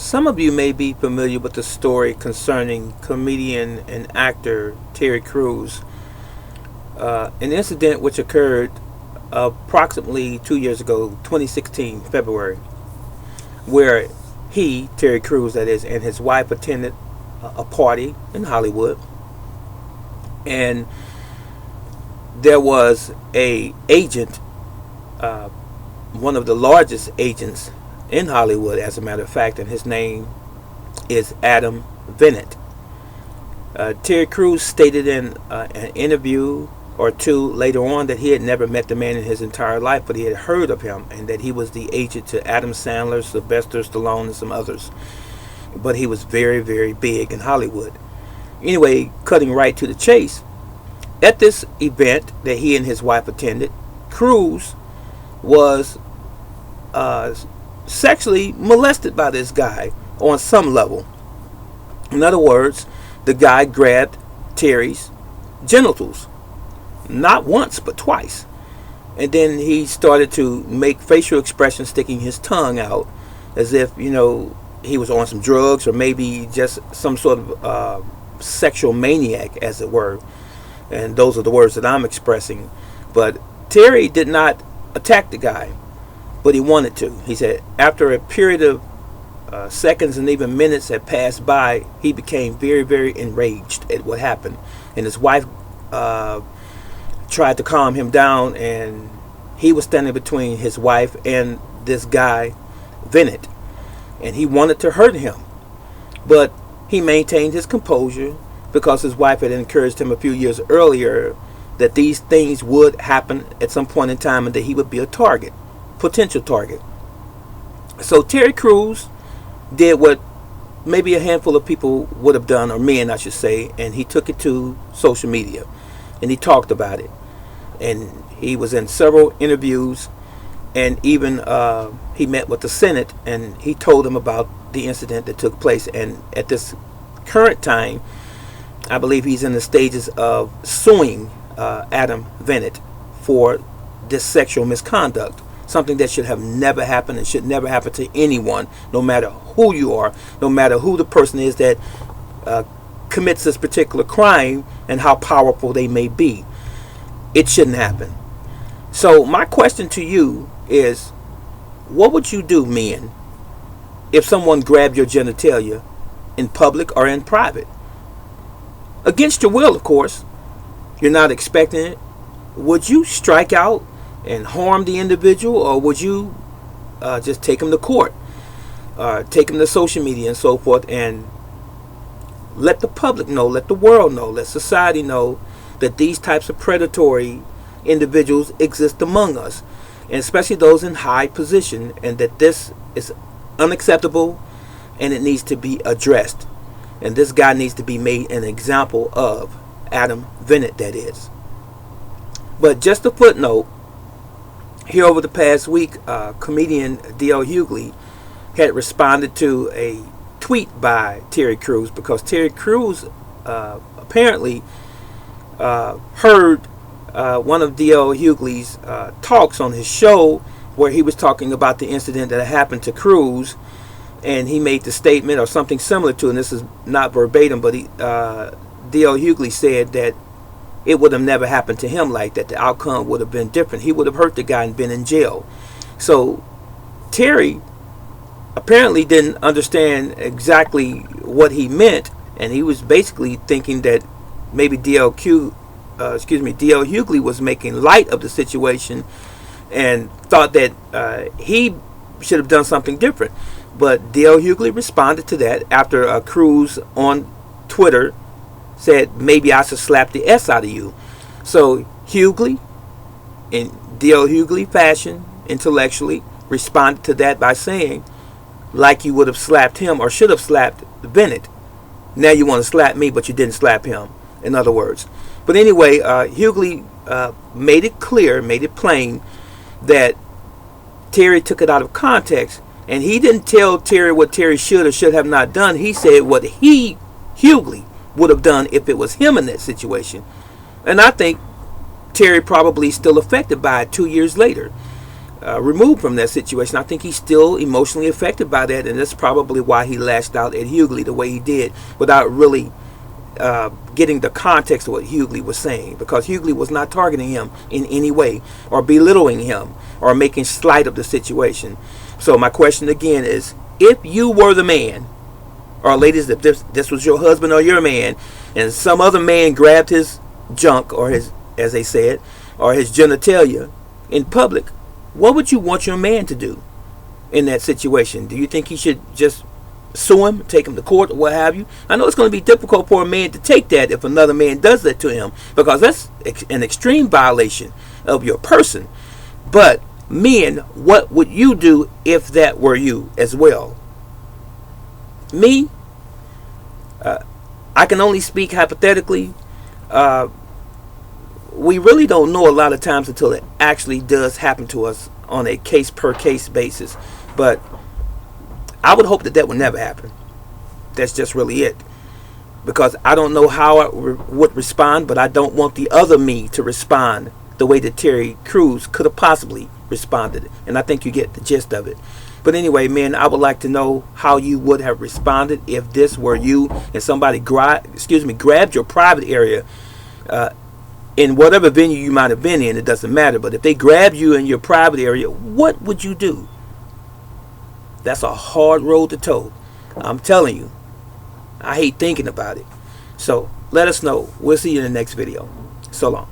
Some of you may be familiar with the story concerning comedian and actor Terry Crews, an incident which occurred approximately 2 years ago, 2016, February, where he, Terry Crews that is, and his wife attended a party in Hollywood, and there was a agent, one of the largest agents in Hollywood, as a matter of fact, and his name is Adam Venit. Terry Crews stated in an interview or two later on that he had never met the man in his entire life, but he had heard of him, and that he was the agent to Adam Sandler, Sylvester Stallone, and some others. But he was very, very big in Hollywood. Anyway, cutting right to the chase, at this event that he and his wife attended, Crews was sexually molested by this guy on some level. In other words, the guy grabbed Terry's genitals, not once but twice, and then he started to make facial expressions, sticking his tongue out as if he was on some drugs, or maybe just some sort of sexual maniac, as it were. And those are the words that I'm expressing. But Terry did not attack the guy, but he wanted to. He said after a period of seconds and even minutes had passed by, he became very, very enraged at what happened. And his wife tried to calm him down, and he was standing between his wife and this guy, Venit. And he wanted to hurt him, but he maintained his composure because his wife had encouraged him a few years earlier that these things would happen at some point in time and that he would be a target, potential target. So Terry Crews did what maybe a handful of people would have done, or men I should say, and he took it to social media and he talked about it. And he was in several interviews, and even he met with the Senate, and he told them about the incident that took place. And at this current time, I believe he's in the stages of suing Adam Venit for this sexual misconduct, something that should have never happened and should never happen to anyone, no matter who you are, no matter who the person is that commits this particular crime and how powerful they may be. It shouldn't happen. So my question to you is, what would you do, men, if someone grabbed your genitalia in public or in private? Against your will, of course. You're not expecting it. Would you strike out and harm the individual, or would you just take him to court, take him to social media and so forth, and let the public know, let the world know, let society know that these types of predatory individuals exist among us, and especially those in high position, and that this is unacceptable and it needs to be addressed, and this guy needs to be made an example of, Adam Venit that is. But just a footnote, here over the past week, comedian D.L. Hughley had responded to a tweet by Terry Crews, because Terry Crews apparently heard one of D.L. Hughley's talks on his show, where he was talking about the incident that happened to Crews, and he made the statement or something similar to, and this is not verbatim, but D.L. Hughley said that it would have never happened to him like that. The outcome would have been different. He would have hurt the guy and been in jail. So Terry apparently didn't understand exactly what he meant, and he was basically thinking that maybe D.L. Hughley was making light of the situation and thought that he should have done something different. But D.L. Hughley responded to that after Crews on Twitter said, maybe I should slap the S out of you. So Hughley, in D.L. Hughley fashion, intellectually, responded to that by saying, like you would have slapped him or should have slapped Venit. Now you want to slap me, but you didn't slap him, in other words. But anyway, Hughley made it clear, made it plain, that Terry took it out of context, and he didn't tell Terry what Terry should or should have not done. He said what Hughley, would have done if it was him in that situation. And I think Terry probably still affected by it 2 years later. removed from that situation. I think he's still emotionally affected by that, and that's probably why he lashed out at Hughley the way he did, without really getting the context of what Hughley was saying, because Hughley was not targeting him in any way or belittling him or making slight of the situation. So my question again is, if you were the man, or ladies, if this was your husband or your man, and some other man grabbed his junk, or his, as they said, or his genitalia in public, what would you want your man to do in that situation? Do you think he should just sue him, take him to court, or what have you? I know it's going to be difficult for a man to take that if another man does that to him, because that's an extreme violation of your person. But men, what would you do if that were you as well? Me, I can only speak hypothetically. We really don't know a lot of times until it actually does happen to us on a case per case basis. But I would hope that that would never happen. That's just really it. Because I don't know how I would respond, but I don't want the other me to respond the way that Terry Crews could have possibly responded. And I think you get the gist of it. But anyway, man, I would like to know how you would have responded if this were you and somebody grabbed your private area in whatever venue you might have been in. It doesn't matter. But if they grab you in your private area, what would you do? That's a hard road to toe. I'm telling you. I hate thinking about it. So let us know. We'll see you in the next video. So long.